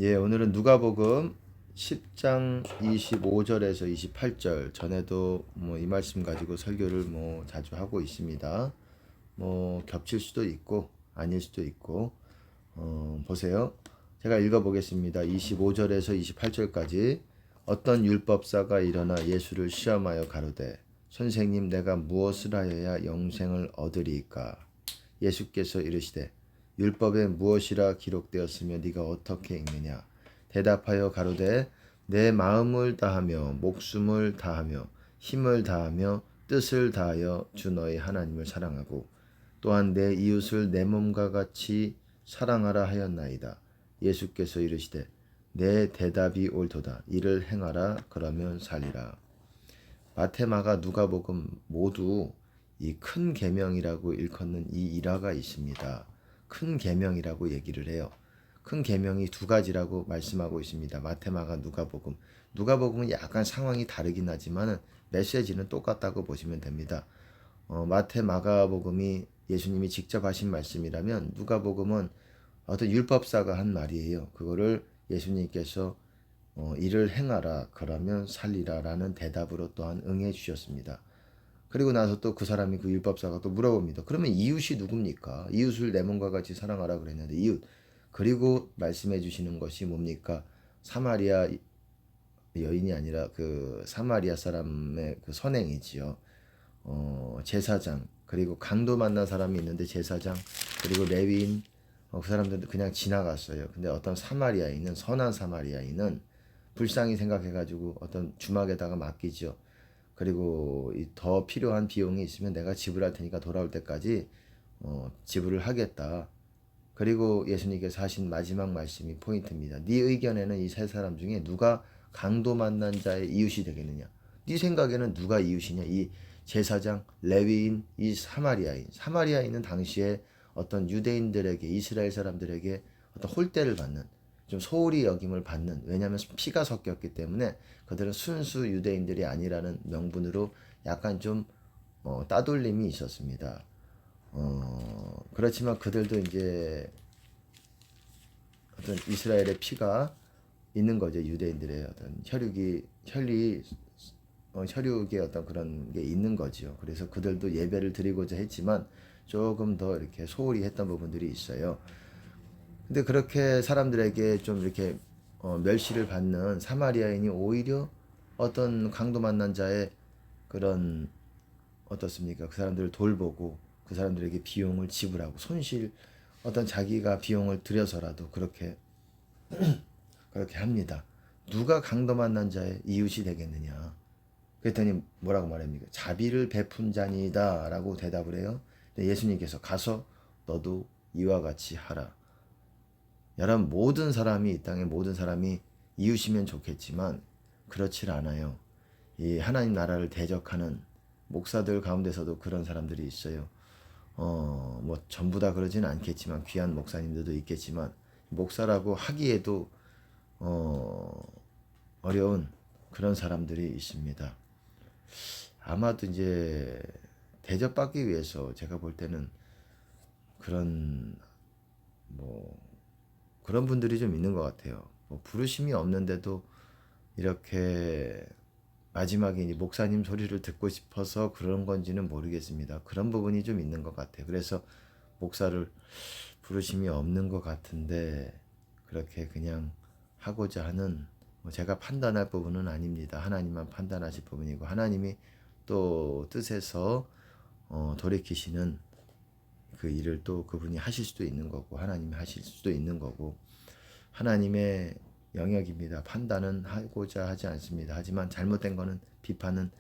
예, 오늘은 누가복음 10장 25절에서 28절. 전에도 뭐 이 말씀 가지고 설교를 뭐 자주 하고 있습니다. 뭐 겹칠 수도 있고 아닐 수도 있고 보세요. 제가 읽어보겠습니다. 25절에서 28절까지. 어떤 율법사가 일어나 예수를 시험하여 가로되, 선생님, 내가 무엇을 하여야 영생을 얻으리이까? 예수께서 이르시되, 율법에 무엇이라 기록되었으며 네가 어떻게 읽느냐? 대답하여 가로되, 내 마음을 다하며 목숨을 다하며 힘을 다하며 뜻을 다하여 주 너희 하나님을 사랑하고 또한 내 이웃을 내 몸과 같이 사랑하라 하였나이다. 예수께서 이르시되, 내 대답이 옳도다. 이를 행하라. 그러면 살리라. 마태, 마가, 누가복음 모두 이 큰 계명이라고 일컫는 이 일화가 있습니다. 큰 계명이라고 얘기를 해요. 큰 계명이 두 가지라고 말씀하고 있습니다. 마태, 마가, 누가복음. 누가복음은 약간 상황이 다르긴 하지만 메시지는 똑같다고 보시면 됩니다. 마태, 마가복음이 예수님이 직접 하신 말씀이라면 누가복음은 어떤 율법사가 한 말이에요. 그거를 예수님께서 이를 행하라 그러면 살리라 라는 대답으로 또한 응해 주셨습니다. 그리고 나서 또 그 사람이 그 율법사가 또 물어봅니다. 그러면 이웃이 누굽니까? 이웃을 내 몸과 같이 사랑하라 그랬는데 이웃. 그리고 말씀해 주시는 것이 뭡니까? 사마리아 여인이 아니라 그 사마리아 사람의 그 선행이지요. 제사장, 그리고 강도 만난 사람이 있는데 제사장, 그리고 레위인, 그 사람들도 그냥 지나갔어요. 근데 어떤 사마리아인은, 선한 사마리아인은 불쌍히 생각해가지고 어떤 주막에다가 맡기죠. 그리고 더 필요한 비용이 있으면 내가 지불할 테니까 돌아올 때까지 지불을 하겠다. 그리고 예수님께서 하신 마지막 말씀이 포인트입니다. 네 의견에는 이 세 사람 중에 누가 강도 만난 자의 이웃이 되겠느냐? 네 생각에는 누가 이웃이냐? 이 제사장, 레위인, 이 사마리아인. 사마리아인은 당시에 어떤 유대인들에게, 이스라엘 사람들에게 어떤 홀대를 받는, 좀 소홀히 여김을 받는, 왜냐하면 피가 섞였기 때문에 그들은 순수 유대인들이 아니라는 명분으로 약간 좀 따돌림이 있었습니다. 그렇지만 그들도 이제 어떤 이스라엘의 피가 있는 거죠. 유대인들의 어떤 혈육의 어떤 그런 게 있는 거죠. 그래서 그들도 예배를 드리고자 했지만 조금 더 이렇게 소홀히 했던 부분들이 있어요. 근데 그렇게 사람들에게 좀 이렇게 멸시를 받는 사마리아인이 오히려 어떤 강도 만난 자의 그런 어떻습니까? 그 사람들을 돌보고 그 사람들에게 비용을 지불하고 손실 어떤 자기가 비용을 들여서라도 그렇게 합니다. 누가 강도 만난 자의 이웃이 되겠느냐? 그랬더니 뭐라고 말합니까? 자비를 베푼 자니이다 라고 대답을 해요. 예수님께서 가서 너도 이와 같이 하라. 여러분, 모든 사람이 이 땅에 모든 사람이 이웃이면 좋겠지만 그렇지 않아요. 이 하나님 나라를 대적하는 목사들 가운데서도 그런 사람들이 있어요. 뭐 전부 다 그러지는 않겠지만 귀한 목사님들도 있겠지만 목사라고 하기에도 어려운 그런 사람들이 있습니다. 아마도 이제 대접받기 위해서 제가 볼 때는 그런 뭐 그런 분들이 좀 있는 것 같아요. 뭐 부르심이 없는데도 이렇게 마지막에 이제 목사님 소리를 듣고 싶어서 그런 건지는 모르겠습니다. 그런 부분이 좀 있는 것 같아요. 그래서 목사를 부르심이 없는 것 같은데 그렇게 그냥 하고자 하는 뭐 제가 판단할 부분은 아닙니다. 하나님만 판단하실 부분이고 하나님이 또 뜻에서 돌이키시는 그 일을 또 그분이 하실 수도 있는 거고 하나님이 하실 수도 있는 거고 하나님의 영역입니다. 판단은 하고자 하지 않습니다. 하지만 잘못된 거는 비판은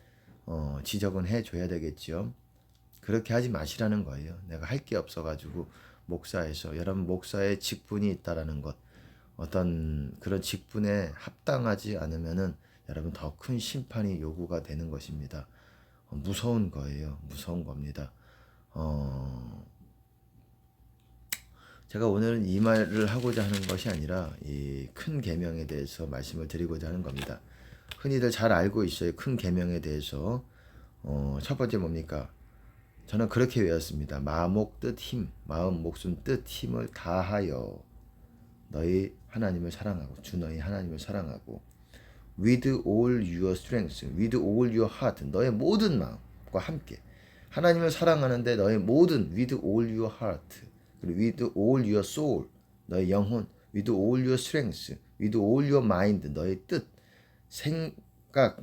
지적은 해줘야 되겠지요. 그렇게 하지 마시라는 거예요. 내가 할 게 없어가지고 목사에서 여러분 목사의 직분이 있다라는 것 어떤 그런 직분에 합당하지 않으면은 여러분 더 큰 심판이 요구가 되는 것입니다. 무서운 거예요. 무서운 겁니다. 제가 오늘은 이 말을 하고자 하는 것이 아니라 이 큰 계명에 대해서 말씀을 드리고자 하는 겁니다. 흔히들 잘 알고 있어요. 큰 계명에 대해서. 첫 번째 뭡니까? 저는 그렇게 외웠습니다. 마목 뜻 힘, 마음 목숨 뜻 힘을 다하여 너희 하나님을 사랑하고 주 너희 하나님을 사랑하고 with all your strength, with all your heart, 너의 모든 마음과 함께 하나님을 사랑하는데 너의 모든 with all your heart, 그리고 with all your soul, 너의 영혼, with all your strength, with all your mind, 너의 뜻, 생각,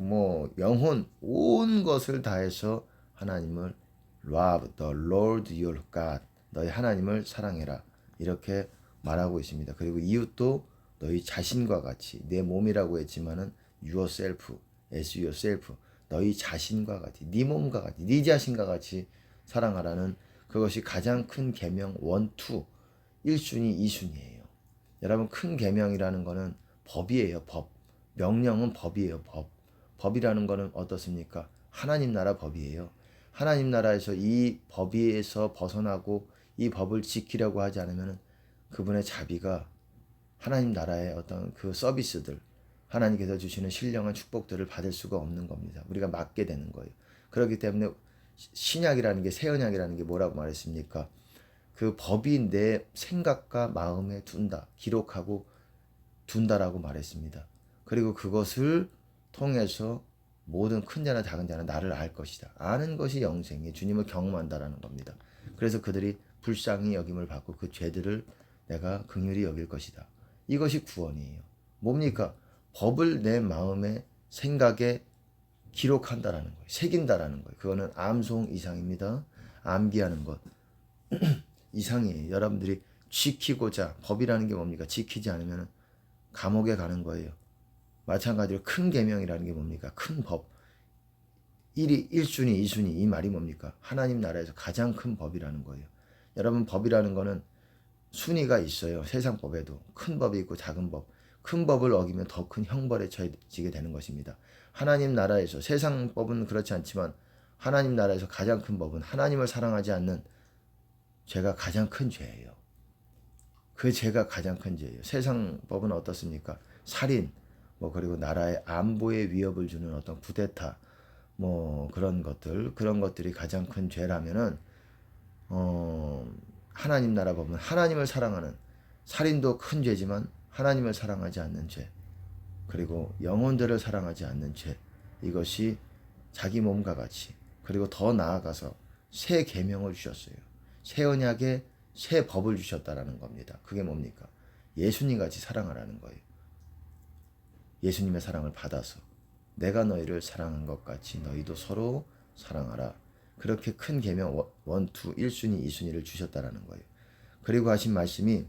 영혼, 온 것을 다해서 하나님을 love the Lord your God, 너희 하나님을 사랑해라, 이렇게 말하고 있습니다. 그리고 이웃도 너희 자신과 같이, 내 몸이라고 했지만은 yourself, as yourself, 너희 자신과 같이, 네 몸과 같이, 네 자신과 같이 사랑하라는, 그것이 가장 큰 계명 1, 2, 1순위, 2순위예요. 여러분, 큰 계명이라는 거는 법이에요. 법. 명령은 법이에요. 법. 법이라는 거는 어떻습니까? 하나님 나라 법이에요. 하나님 나라에서 이 법에서 벗어나고 이 법을 지키려고 하지 않으면 그분의 자비가 하나님 나라의 어떤 그 서비스들, 하나님께서 주시는 신령한 축복들을 받을 수가 없는 겁니다. 우리가 맞게 되는 거예요. 그렇기 때문에 신약이라는 게, 새 언약이라는 게 뭐라고 말했습니까? 그 법이 내 생각과 마음에 둔다, 기록하고 둔다라고 말했습니다. 그리고 그것을 통해서 모든 큰 자나 작은 자는 나를 알 것이다. 아는 것이 영생이, 주님을 경험한다라는 겁니다. 그래서 그들이 불쌍히 여김을 받고 그 죄들을 내가 긍휼히 여길 것이다. 이것이 구원이에요. 뭡니까? 법을 내 마음에, 생각에 기록한다라는 거예요. 새긴다라는 거예요. 그거는 암송 이상입니다. 암기하는 것 이상이에요. 여러분들이 지키고자, 법이라는 게 뭡니까? 지키지 않으면 감옥에 가는 거예요. 마찬가지로 큰 계명이라는 게 뭡니까? 큰 법. 1순위, 2순위, 이 말이 뭡니까? 하나님 나라에서 가장 큰 법이라는 거예요. 여러분, 법이라는 거는 순위가 있어요. 세상 법에도 큰 법이 있고 작은 법. 큰 법을 어기면 더 큰 형벌에 처해지게 되는 것입니다. 하나님 나라에서, 세상 법은 그렇지 않지만 하나님 나라에서 가장 큰 법은 하나님을 사랑하지 않는 죄가 가장 큰 죄예요. 그 죄가 가장 큰 죄예요. 세상 법은 어떻습니까? 살인, 그리고 나라의 안보에 위협을 주는 어떤 쿠데타, 그런 것들이 가장 큰 죄라면은, 하나님 나라 법은 하나님을 사랑하는, 살인도 큰 죄지만 하나님을 사랑하지 않는 죄, 그리고 영혼들을 사랑하지 않는 죄, 이것이 자기 몸과 같이, 그리고 더 나아가서 새 계명을 주셨어요. 새 언약에 새 법을 주셨다라는 겁니다. 그게 뭡니까? 예수님 같이 사랑하라는 거예요. 예수님의 사랑을 받아서 내가 너희를 사랑한 것 같이 너희도 서로 사랑하라. 그렇게 큰 계명 1, 2, 1순위, 2순위를 주셨다라는 거예요. 그리고 하신 말씀이,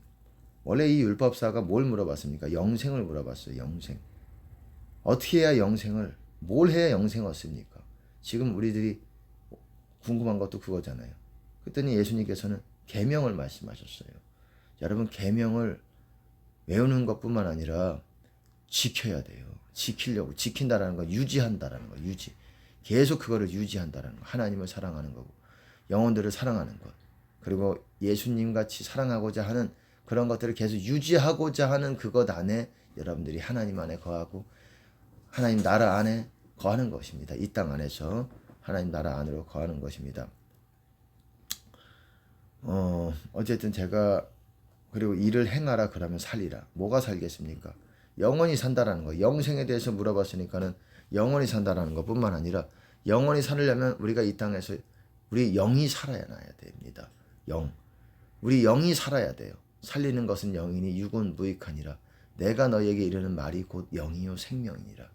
원래 이 율법사가 뭘 물어봤습니까? 영생을 물어봤어요. 영생. 어떻게 해야 영생을, 뭘 해야 영생을 얻습니까? 지금 우리들이 궁금한 것도 그거잖아요. 그랬더니 예수님께서는 계명을 말씀하셨어요. 여러분, 계명을 외우는 것뿐만 아니라 지켜야 돼요. 지키려고, 지킨다라는 건 유지한다라는 거, 유지. 계속 그거를 유지한다라는 거. 하나님을 사랑하는 거고, 영혼들을 사랑하는 것. 그리고 예수님 같이 사랑하고자 하는 그런 것들을 계속 유지하고자 하는 그것 안에 여러분들이 하나님 안에 거하고 하나님 나라 안에 거하는 것입니다. 이 땅 안에서 하나님 나라 안으로 거하는 것입니다. 어쨌든 제가, 그리고 일을 행하라 그러면 살리라. 뭐가 살겠습니까? 영원히 산다라는 거. 영생에 대해서 물어봤으니까는 영원히 산다라는 것뿐만 아니라, 영원히 살려면 우리가 이 땅에서 우리 영이 살아야 됩니다. 영. 우리 영이 살아야 돼요. 살리는 것은 영이니 육은 무익하니라. 내가 너에게 이르는 말이 곧 영이요 생명이니라.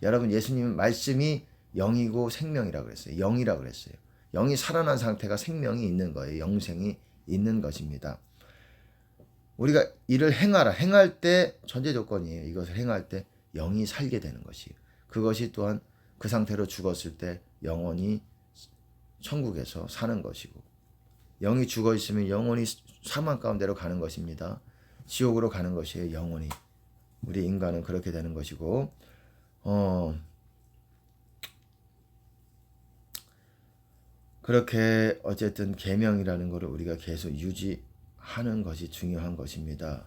여러분, 예수님 말씀이 영이고 생명이라고 그랬어요. 영이라고 그랬어요. 영이 살아난 상태가 생명이 있는 거예요. 영생이 있는 것입니다. 우리가 일을 행하라. 행할 때 전제 조건이에요. 이것을 행할 때 영이 살게 되는 것이에요. 그것이 또한 그 상태로 죽었을 때 영원히 천국에서 사는 것이고, 영이 죽어 있으면 영원히 사망 가운데로 가는 것입니다. 지옥으로 가는 것이에요. 영원히. 우리 인간은 그렇게 되는 것이고, 그렇게 어쨌든 계명이라는 것을 우리가 계속 유지하는 것이 중요한 것입니다.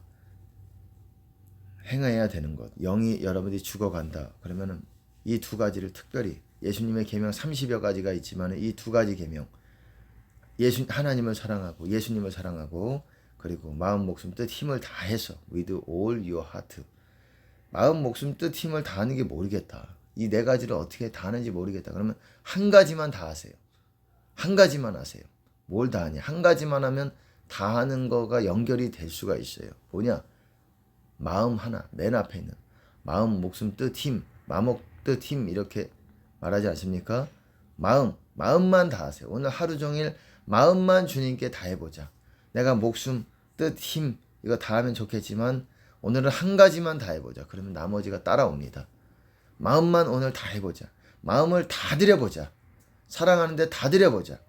행해야 되는 것. 영이 여러분들이 죽어간다 그러면은 이 두 가지를 특별히, 예수님의 계명 30여 가지가 있지만 이 두 가지 계명, 하나님을 사랑하고 예수님을 사랑하고 그리고 마음, 목숨, 뜻, 힘을 다해서 with all your heart. 마음, 목숨, 뜻, 힘을 다하는 게 모르겠다. 이 네 가지를 어떻게 다하는지 모르겠다. 그러면 한 가지만 다 하세요. 한 가지만 하세요. 뭘 다 하냐? 한 가지만 하면 다 하는 거가 연결이 될 수가 있어요. 뭐냐? 마음 하나, 맨 앞에 있는 마음, 목숨, 뜻, 힘, 마목, 뜻, 힘 이렇게 말하지 않습니까? 마음만 다 하세요. 오늘 하루 종일 마음만 주님께 다 해보자. 내가 목숨, 뜻, 힘 이거 다 하면 좋겠지만 오늘은 한 가지만 다 해보자. 그러면 나머지가 따라옵니다. 마음만 오늘 다 해보자. 마음을 다 드려보자. 사랑하는데 다 드려보자.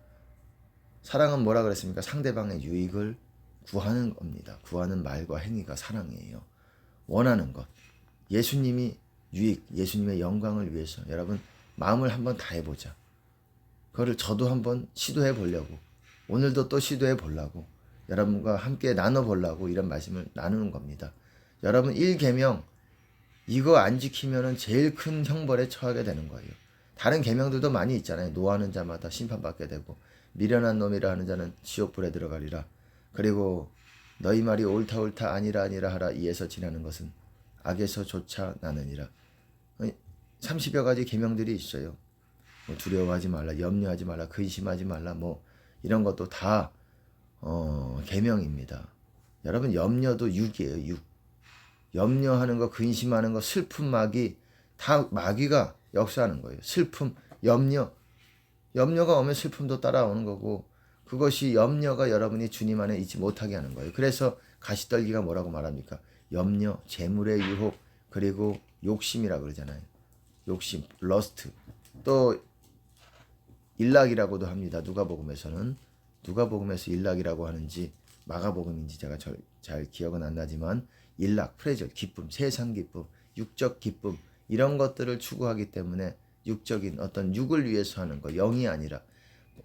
사랑은 뭐라 그랬습니까? 상대방의 유익을 구하는 겁니다. 구하는 말과 행위가 사랑이에요. 원하는 것. 예수님이 유익, 예수님의 영광을 위해서 여러분 마음을 한번 다 해보자. 그거를 저도 한번 시도해 보려고, 오늘도 또 시도해 보려고, 여러분과 함께 나눠보려고 이런 말씀을 나누는 겁니다. 여러분 1계명 이거 안 지키면은 제일 큰 형벌에 처하게 되는 거예요. 다른 계명들도 많이 있잖아요. 노하는 자마다 심판받게 되고, 미련한 놈이라 하는 자는 지옥불에 들어가리라. 그리고 너희 말이 옳다 아니라 하라. 이에서 지나는 것은 악에서 쫓아나느니라. 30여 가지 계명들이 있어요. 뭐 두려워하지 말라, 염려하지 말라, 근심하지 말라, 뭐 이런 것도 다 계명입니다. 여러분 염려도 육이에요. 육. 염려하는 거, 근심하는 거, 슬픔, 마귀 다 마귀가 역사하는 거예요. 슬픔, 염려가 오면 슬픔도 따라오는 거고, 그것이 염려가 여러분이 주님 안에 있지 못하게 하는 거예요. 그래서 가시떨기가 뭐라고 말합니까? 염려, 재물의 유혹, 그리고 욕심이라고 그러잖아요. 욕심, 러스트. 또 일락이라고도 합니다. 누가복음에서 일락이라고 하는지 마가복음인지 제가 잘 기억은 안 나지만, 일락, 프레저, 기쁨, 세상 기쁨, 육적 기쁨 이런 것들을 추구하기 때문에 육적인 어떤 육을 위해서 하는 거, 영이 아니라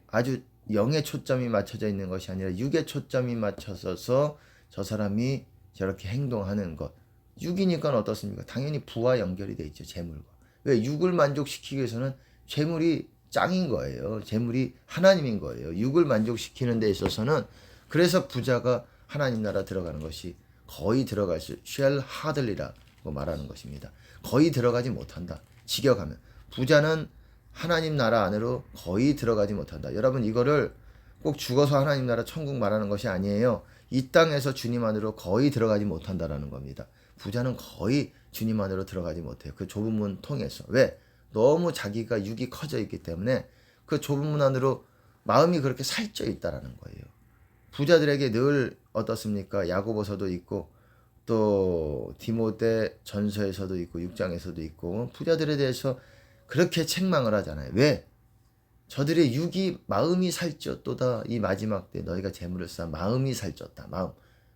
아주 영의 초점이 맞춰져 있는 것이 아니라 육의 초점이 맞춰서 저 사람이 저렇게 행동하는 것. 육이니까 어떻습니까? 당연히 부와 연결이 돼 있죠. 재물과. 왜? 육을 만족시키기 위해서는 재물이 짱인 거예요. 재물이 하나님인 거예요. 육을 만족시키는 데 있어서는. 그래서 부자가 하나님 나라 들어가는 것이 거의 들어갈 수, shall hardly라고 말하는 것입니다. 거의 들어가지 못한다. 직역하면. 부자는 하나님 나라 안으로 거의 들어가지 못한다. 여러분 이거를 꼭 죽어서 하나님 나라 천국 말하는 것이 아니에요. 이 땅에서 주님 안으로 거의 들어가지 못한다라는 겁니다. 부자는 거의 주님 안으로 들어가지 못해요. 그 좁은 문 통해서. 왜? 너무 자기가 육이 커져 있기 때문에 그 좁은 문 안으로 마음이 그렇게 살쪄 있다라는 거예요. 부자들에게 늘 어떻습니까? 야고보서도 있고 또 디모데 전서에서도 있고 6장에서도 있고 부자들에 대해서 그렇게 책망을 하잖아요. 왜? 저들의 육이 마음이 살쪘도다. 이 마지막 때 너희가 재물을 쌓아 마음이 살쪘다.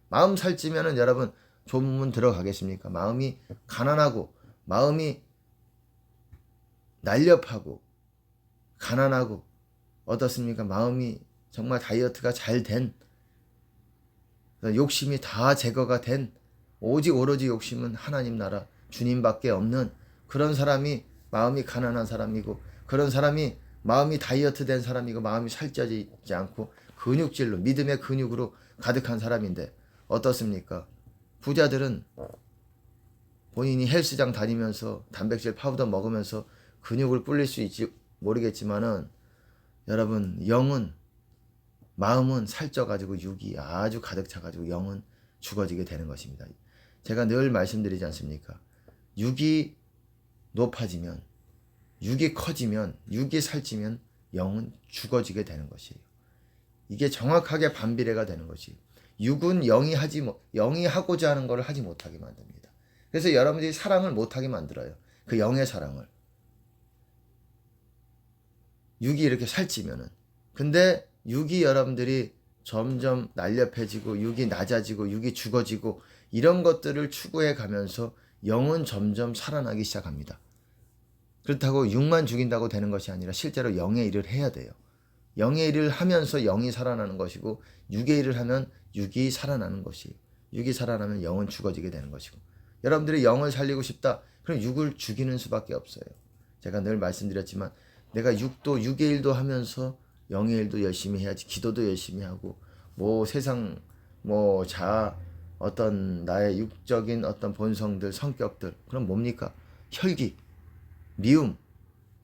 마음 살찌면은 여러분 좁은 문 들어가겠습니까? 마음이 가난하고 마음이 날렵하고 가난하고 어떻습니까? 마음이 정말 다이어트가 잘 된, 욕심이 다 제거가 된, 오로지 욕심은 하나님 나라 주님밖에 없는 그런 사람이 마음이 가난한 사람이고, 그런 사람이 마음이 다이어트 된 사람이고, 마음이 살쪄지지 않고 근육질로, 믿음의 근육으로 가득한 사람인데 어떻습니까? 부자들은 본인이 헬스장 다니면서 단백질 파우더 먹으면서 근육을 불릴 수 있지 모르겠지만은 여러분 마음은 살쪄가지고 육이 아주 가득 차가지고 영은 죽어지게 되는 것입니다. 제가 늘 말씀드리지 않습니까? 육이 높아지면, 육이 커지면, 육이 살찌면 영은 죽어지게 되는 것이에요. 이게 정확하게 반비례가 되는 것이, 육은 영이 하고자 하는 것을 하지 못하게 만듭니다. 그래서 여러분들이 사랑을 못하게 만들어요. 그 영의 사랑을. 육이 이렇게 살찌면은. 근데 육이 여러분들이 점점 날렵해지고 육이 낮아지고 육이 죽어지고 이런 것들을 추구해 가면서 영은 점점 살아나기 시작합니다. 그렇다고 육만 죽인다고 되는 것이 아니라 실제로 영의 일을 해야 돼요. 영의 일을 하면서 영이 살아나는 것이고, 육의 일을 하면 육이 살아나는 것이에요. 육이 살아나면 영은 죽어지게 되는 것이고, 여러분들이 영을 살리고 싶다, 그럼 육을 죽이는 수밖에 없어요. 제가 늘 말씀드렸지만 내가 육의 일도 하면서 영의 일도 열심히 해야지, 기도도 열심히 하고, 뭐 세상 뭐 어떤 나의 육적인 어떤 본성들, 성격들, 그럼 뭡니까? 혈기, 미움,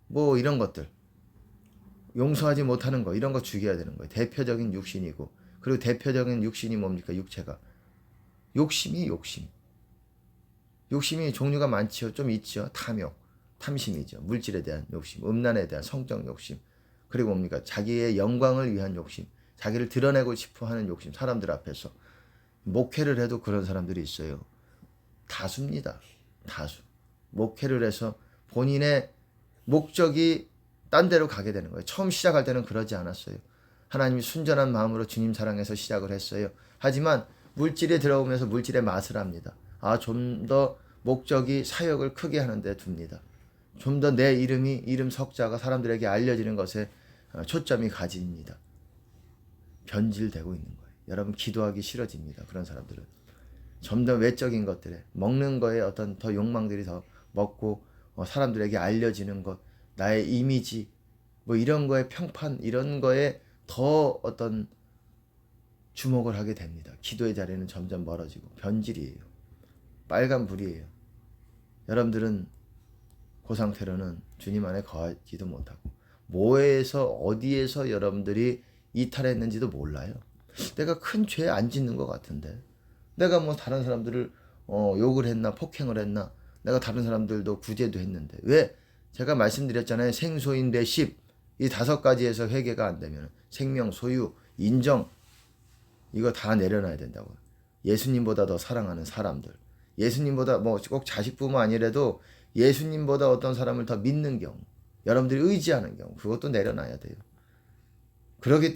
뭐 이런 것들, 용서하지 못하는 거, 이런 거 죽여야 되는 거예요. 대표적인 육신이고, 그리고 대표적인 육신이 뭡니까? 육체가 욕심이 욕심이 종류가 많지요. 좀 있죠. 탐욕, 탐심이죠. 물질에 대한 욕심, 음란에 대한 성적 욕심, 그리고 뭡니까? 자기의 영광을 위한 욕심, 자기를 드러내고 싶어 하는 욕심, 사람들 앞에서. 목회를 해도 그런 사람들이 있어요. 다수입니다. 다수. 목회를 해서 본인의 목적이 딴 데로 가게 되는 거예요. 처음 시작할 때는 그러지 않았어요. 하나님이 순전한 마음으로 주님 사랑해서 시작을 했어요. 하지만 물질에 들어오면서 물질의 맛을 합니다. 좀 더 목적이 사역을 크게 하는데 둡니다. 좀 더 내 이름 석자가 사람들에게 알려지는 것에 초점이 가집니다. 변질되고 있는 거예요. 여러분, 기도하기 싫어집니다. 그런 사람들은 점점 외적인 것들에, 먹는 거에 어떤 더 욕망들이 더 먹고, 사람들에게 알려지는 것, 나의 이미지, 뭐 이런 거에 평판, 이런 거에 더 어떤 주목을 하게 됩니다. 기도의 자리는 점점 멀어지고 변질이에요. 빨간불이에요. 여러분들은 그 상태로는 주님 안에 거하지도 못하고, 뭐에서 어디에서 여러분들이 이탈했는지도 몰라요. 내가 큰 죄 안 짓는 것 같은데, 내가 뭐 다른 사람들을 욕을 했나, 폭행을 했나, 내가 다른 사람들도 구제도 했는데, 왜? 제가 말씀드렸잖아요. 생소인 배십, 이 5가지에서 회개가 안 되면 생명, 소유, 인정, 이거 다 내려놔야 된다고요. 예수님보다 더 사랑하는 사람들, 예수님보다 뭐 꼭 자식뿐만 아니라도 예수님보다 어떤 사람을 더 믿는 경우, 여러분들이 의지하는 경우, 그것도 내려놔야 돼요. 그렇기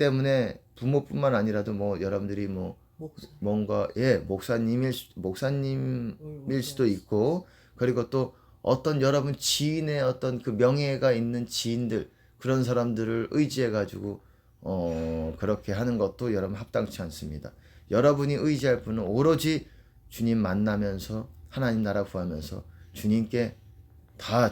부모뿐만 아니라도 뭐 여러분들이 뭐 뭔가 목사님일 수도 있고, 그리고 또 어떤 여러분 지인의 어떤 그 명예가 있는 지인들, 그런 사람들을 의지해 가지고 그렇게 하는 것도 여러분 합당치 않습니다. 여러분이 의지할 분은 오로지 주님 만나면서 하나님 나라 구하면서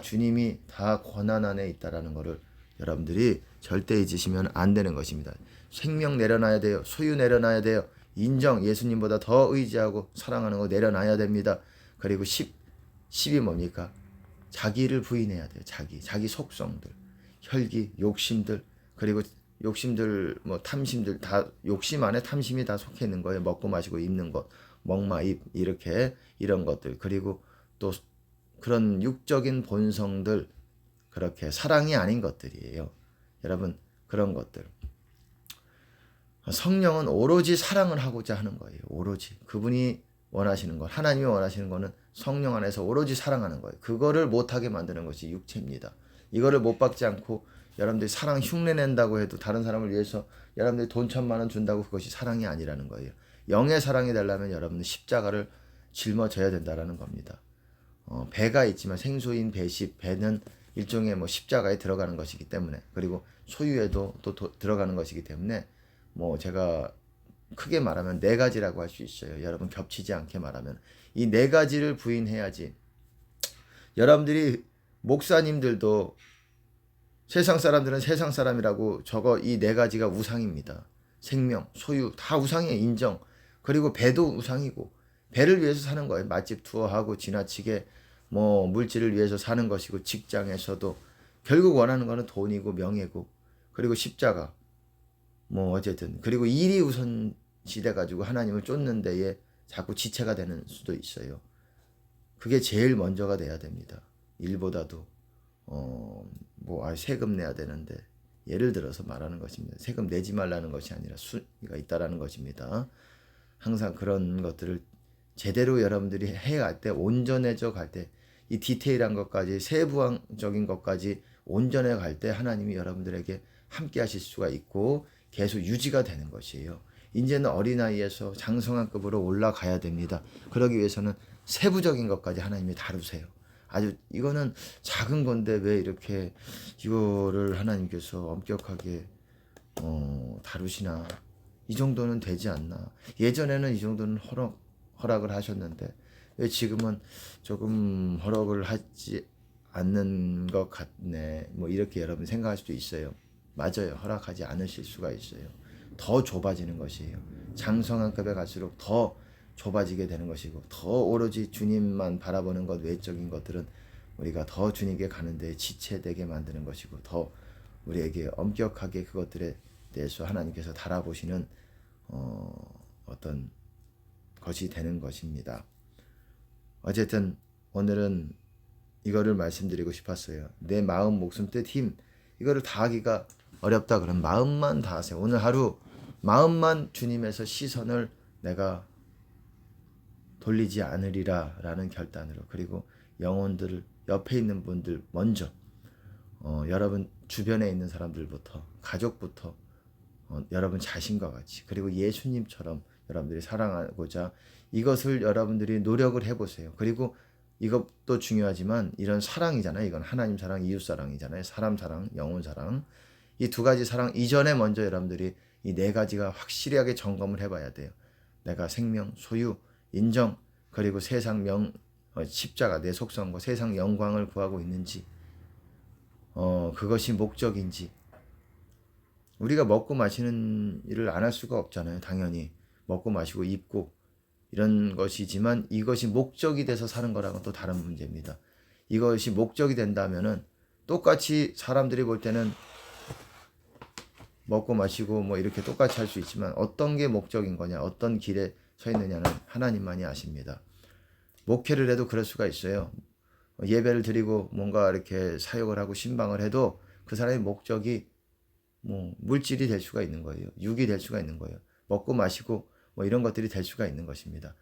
주님이 다 권한 안에 있다라는 것을 여러분들이 절대 잊으시면 안 되는 것입니다. 생명 내려놔야 돼요. 소유 내려놔야 돼요. 인정, 예수님보다 더 의지하고 사랑하는 거 내려놔야 됩니다. 그리고 10이 뭡니까? 자기를 부인해야 돼요. 자기 속성들, 혈기, 욕심들, 그리고 욕심들, 뭐 탐심들, 다 욕심 안에 탐심이 다 속해 있는 거예요. 먹고 마시고 입는 것, 먹마입, 이렇게 이런 것들, 그리고 또 그런 육적인 본성들, 그렇게 사랑이 아닌 것들이에요. 여러분, 그런 것들. 성령은 오로지 사랑을 하고자 하는 거예요. 오로지 그분이 원하시는 것, 하나님이 원하시는 거는 성령 안에서 오로지 사랑하는 거예요. 그거를 못하게 만드는 것이 육체입니다. 이거를 못 받지 않고 여러분들이 사랑 흉내 낸다고 해도, 다른 사람을 위해서 여러분들이 돈 1,000만 원 준다고 그것이 사랑이 아니라는 거예요. 영의 사랑이 되려면 여러분은 십자가를 짊어져야 된다라는 겁니다. 배가 있지만 생소인 배십, 배는 일종의 뭐 십자가에 들어가는 것이기 때문에, 그리고 소유에도 또 들어가는 것이기 때문에, 뭐 제가 크게 말하면 4가지라고 할 수 있어요. 여러분, 겹치지 않게 말하면 이 4가지를 부인해야지. 여러분들이 목사님들도 세상 사람들은 세상 사람이라고 저거 이 4가지가 우상입니다. 생명, 소유 다 우상이에요. 인정. 그리고 배도 우상이고, 배를 위해서 사는 거예요. 맛집 투어하고 지나치게 뭐 물질을 위해서 사는 것이고, 직장에서도 결국 원하는 거는 돈이고 명예고, 그리고 십자가, 뭐 어쨌든, 그리고 일이 우선시돼 가지고 하나님을 쫓는 데에 자꾸 지체가 되는 수도 있어요. 그게 제일 먼저가 돼야 됩니다. 일보다도 세금 내야 되는데, 예를 들어서 말하는 것입니다. 세금 내지 말라는 것이 아니라 수가 있다라는 것입니다. 항상 그런 것들을 제대로 여러분들이 해갈 때, 온전해져 갈 때, 이 디테일한 것까지, 세부적인 것까지 온전해 갈 때 하나님이 여러분들에게 함께 하실 수가 있고 계속 유지가 되는 것이에요. 이제는 어린아이에서 장성한급으로 올라가야 됩니다. 그러기 위해서는 세부적인 것까지 하나님이 다루세요. 아주 이거는 작은 건데 왜 이렇게 이거를 하나님께서 엄격하게 다루시나, 이 정도는 되지 않나, 예전에는 이 정도는 허락을 하셨는데 왜 지금은 조금 허락을 하지 않는 것 같네, 뭐 이렇게 여러분 생각할 수도 있어요. 맞아요. 허락하지 않으실 수가 있어요. 더 좁아지는 것이에요. 장성한 급에 갈수록 더 좁아지게 되는 것이고, 더 오로지 주님만 바라보는 것, 외적인 것들은 우리가 더 주님께 가는데 지체되게 만드는 것이고, 더 우리에게 엄격하게 그것들에 대해서 하나님께서 달아보시는 어떤 것이 되는 것입니다. 어쨌든 오늘은 이거를 말씀드리고 싶었어요. 내 마음, 목숨, 뜻, 힘, 이거를 다하기가 어렵다 그러면 마음만 다하세요. 오늘 하루 마음만 주님에서 시선을 내가 돌리지 않으리라 라는 결단으로, 그리고 영혼들을, 옆에 있는 분들 먼저, 여러분 주변에 있는 사람들부터, 가족부터, 여러분 자신과 같이, 그리고 예수님처럼 여러분들이 사랑하고자 이것을 여러분들이 노력을 해보세요. 그리고 이것도 중요하지만 이런 사랑이잖아요. 이건 하나님 사랑, 이웃 사랑이잖아요. 사람 사랑, 영혼 사랑. 이 두 가지 사랑 이전에 먼저 여러분들이 이 네 가지가 확실하게 점검을 해봐야 돼요. 내가 생명, 소유, 인정, 그리고 세상 십자가, 내 속성과 세상 영광을 구하고 있는지, 그것이 목적인지. 우리가 먹고 마시는 일을 안 할 수가 없잖아요. 당연히 먹고 마시고 입고 이런 것이지만, 이것이 목적이 돼서 사는 거랑은 또 다른 문제입니다. 이것이 목적이 된다면은 똑같이 사람들이 볼 때는 먹고 마시고 뭐 이렇게 똑같이 할 수 있지만, 어떤 게 목적인 거냐, 어떤 길에 서 있느냐는 하나님만이 아십니다. 목회를 해도 그럴 수가 있어요. 예배를 드리고 뭔가 이렇게 사역을 하고 신방을 해도 그 사람의 목적이 뭐 물질이 될 수가 있는 거예요. 육이 될 수가 있는 거예요. 먹고 마시고 뭐 이런 것들이 될 수가 있는 것입니다.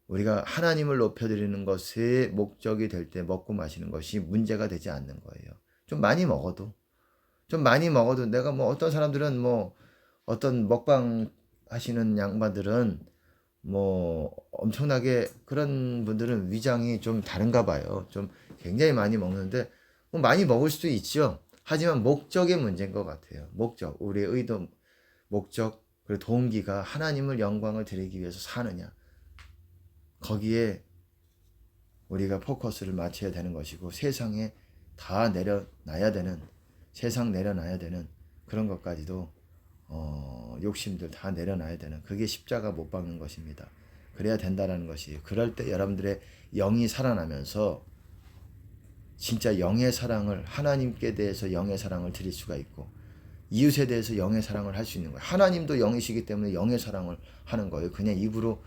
우리가 하나님을 높여드리는 것의 목적이 될 때 먹고 마시는 것이 문제가 되지 않는 거예요. 좀 많이 먹어도 내가 뭐 어떤 사람들은 뭐 어떤 먹방 하시는 양반들은 뭐 엄청나게, 그런 분들은 위장이 좀 다른가 봐요. 좀 굉장히 많이 먹는데 뭐 많이 먹을 수도 있죠. 하지만 목적의 문제인 것 같아요. 목적, 우리의 의도, 목적, 그리고 동기가 하나님을 영광을 드리기 위해서 사느냐, 거기에 우리가 포커스를 맞춰야 되는 것이고, 세상에 다 내려놔야 되는, 세상 내려놔야 되는 그런 것까지도 욕심들 다 내려놔야 되는, 그게 십자가 못 박는 것입니다. 그래야 된다라는 것이, 그럴 때 여러분들의 영이 살아나면서 진짜 영의 사랑을, 하나님께 대해서 영의 사랑을 드릴 수가 있고, 이웃에 대해서 영의 사랑을 할 수 있는 거예요. 하나님도 영이시기 때문에 영의 사랑을 하는 거예요. 그냥 입으로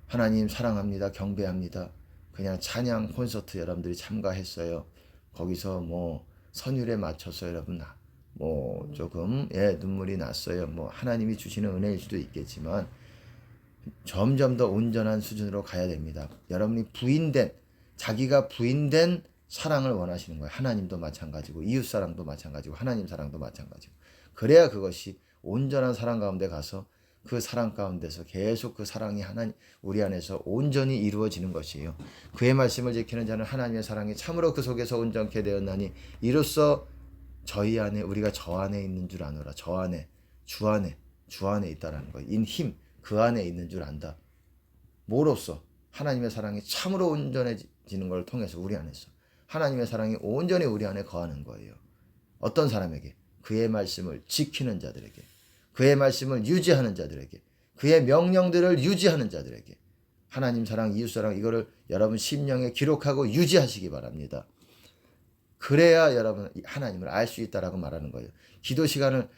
하나님 사랑합니다, 경배합니다, 그냥 찬양 콘서트 여러분들이 참가했어요. 거기서 뭐 선율에 맞춰서 여러분 뭐 조금 눈물이 났어요. 뭐 하나님이 주시는 은혜일 수도 있겠지만 점점 더 온전한 수준으로 가야 됩니다. 여러분이 자기가 부인된 사랑을 원하시는 거예요. 하나님도 마찬가지고, 이웃 사랑도 마찬가지고, 하나님 사랑도 마찬가지고. 그래야 그것이 온전한 사랑 가운데 가서 그 사랑 가운데서 계속 그 사랑이 우리 안에서 온전히 이루어지는 것이에요. 그의 말씀을 지키는 자는 하나님의 사랑이 참으로 그 속에서 온전케 되었나니, 이로써 저희 안에, 우리가 저 안에 있는 줄 아노라. 저 안에, 주 안에 있다라는 거예요. 힘, 그 안에 있는 줄 안다. 뭐로써? 하나님의 사랑이 참으로 온전해지는 걸 통해서, 우리 안에서 하나님의 사랑이 온전히 우리 안에 거하는 거예요. 어떤 사람에게? 그의 말씀을 지키는 자들에게, 그의 말씀을 유지하는 자들에게, 그의 명령들을 유지하는 자들에게. 하나님 사랑, 이웃 사랑, 이거를 여러분 심령에 기록하고 유지하시기 바랍니다. 그래야 여러분 하나님을 알 수 있다라고 말하는 거예요. 기도 시간을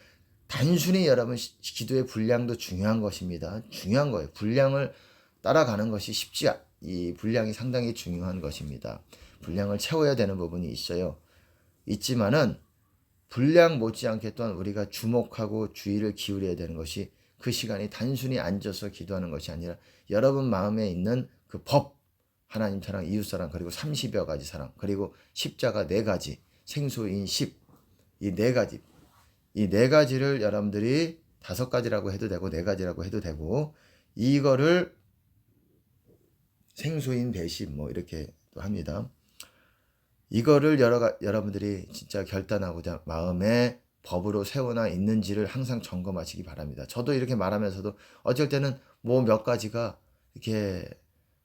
단순히, 여러분 기도의 분량도 중요한 것입니다. 중요한 거예요. 분량을 따라가는 것이 이 분량이 상당히 중요한 것입니다. 분량을 채워야 되는 부분이 있지만은 분량 못지않게 또한 우리가 주목하고 주의를 기울여야 되는 것이, 그 시간이 단순히 앉아서 기도하는 것이 아니라 여러분 마음에 있는 그 법, 하나님 사랑, 이웃 사랑, 그리고 30여 가지 사랑, 그리고 십자가 4가지, 생소인 10, 이 4가지, 이 4가지를 여러분들이 5가지라고 해도 되고 4가지라고 해도 되고, 이거를 생소인 배신 뭐 이렇게 또 합니다. 이거를 여러분들이 진짜 결단하고자 마음에 법으로 세워나 있는지를 항상 점검하시기 바랍니다. 저도 이렇게 말하면서도 어쩔 때는 뭐 몇 가지가 이렇게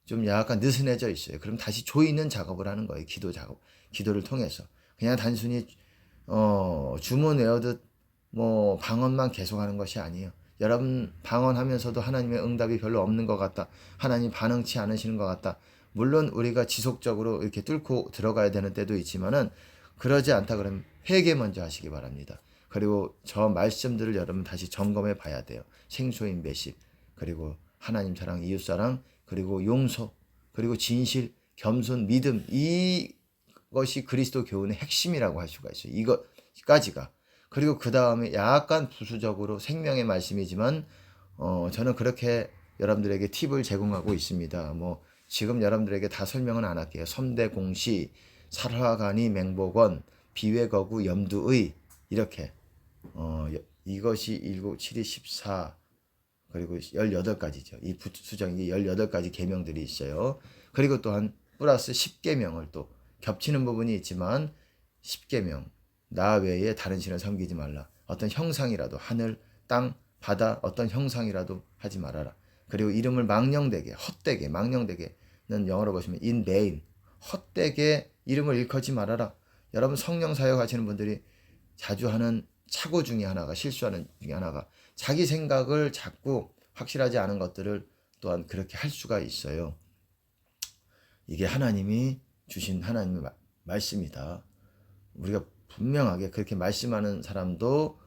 좀 약간 느슨해져 있어요. 그럼 다시 조이는 작업을 하는 거예요. 기도를 통해서. 그냥 단순히 주문 외우듯 뭐 방언만 계속하는 것이 아니에요. 여러분 방언하면서도 하나님의 응답이 별로 없는 것 같다. 하나님 반응치 않으시는 것 같다. 물론 우리가 지속적으로 이렇게 뚫고 들어가야 되는 때도 있지만은 그러지 않다 그러면 회개 먼저 하시기 바랍니다. 그리고 저 말씀들을 여러분 다시 점검해 봐야 돼요. 생소인 매십, 그리고 하나님 사랑, 이웃 사랑, 그리고 용서, 그리고 진실, 겸손, 믿음, 이것이 그리스도 교훈의 핵심이라고 할 수가 있어요. 이것까지가. 그리고 그 다음에 약간 부수적으로 생명의 말씀이지만 저는 그렇게 여러분들에게 팁을 제공하고 있습니다. 뭐 지금 여러분들에게 다 설명은 안 할게요. 섬대공시, 살화간이 맹복원, 비외거구 염두의, 이렇게 이것이 1, 7이 14, 그리고 18가지죠. 이 수정이 18가지 계명들이 있어요. 그리고 또한 플러스 10계명을 또 겹치는 부분이 있지만 10계명, 나 외에 다른 신을 섬기지 말라. 어떤 형상이라도, 하늘, 땅, 바다, 어떤 형상이라도 하지 말아라. 그리고 이름을 망령되게, 헛되게, 망령되게는 영어로 보시면 in vain, 헛되게 이름을 일컫지 말아라. 여러분 성령 사역하시는 분들이 자주 하는 착오 중에 하나가, 실수하는 중에 하나가, 자기 생각을 자꾸 확실하지 않은 것들을 또한 그렇게 할 수가 있어요. 이게 하나님이 주신 하나님의 말씀이다. 우리가 분명하게 그렇게 말씀하는 사람도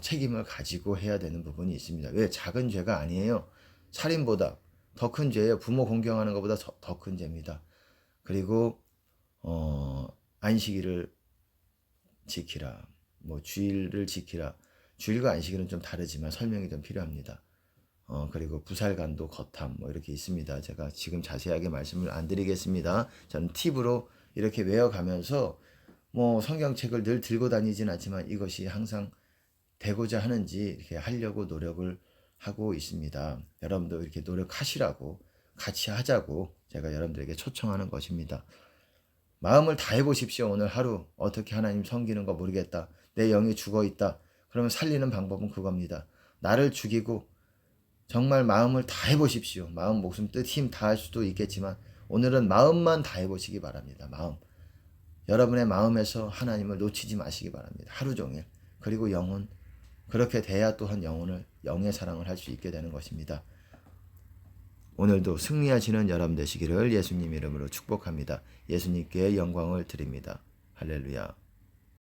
책임을 가지고 해야 되는 부분이 있습니다. 왜? 작은 죄가 아니에요. 살인보다 더 큰 죄예요. 부모 공경하는 것보다 더 큰 죄입니다. 그리고 안식일을 지키라, 뭐 주일을 지키라. 주일과 안식일은 좀 다르지만 설명이 좀 필요합니다. 그리고 부살간도 거탐 뭐 이렇게 있습니다. 제가 지금 자세하게 말씀을 안 드리겠습니다. 저는 팁으로 이렇게 외워가면서 뭐 성경책을 늘 들고 다니진 않지만 이것이 항상 되고자 하는지 이렇게 하려고 노력을 하고 있습니다. 여러분도 이렇게 노력하시라고, 같이 하자고 제가 여러분들에게 초청하는 것입니다. 마음을 다해 보십시오. 오늘 하루 어떻게 하나님 섬기는 거 모르겠다. 내 영이 죽어 있다. 그러면 살리는 방법은 그겁니다. 나를 죽이고 정말 마음을 다해 보십시오. 마음, 목숨, 뜻, 힘 다 할 수도 있겠지만 오늘은 마음만 다해 보시기 바랍니다. 마음. 여러분의 마음에서 하나님을 놓치지 마시기 바랍니다. 하루 종일. 그리고 영혼. 그렇게 돼야 또한 영의 사랑을 할 수 있게 되는 것입니다. 오늘도 승리하시는 여러분 되시기를 예수님 이름으로 축복합니다. 예수님께 영광을 드립니다. 할렐루야.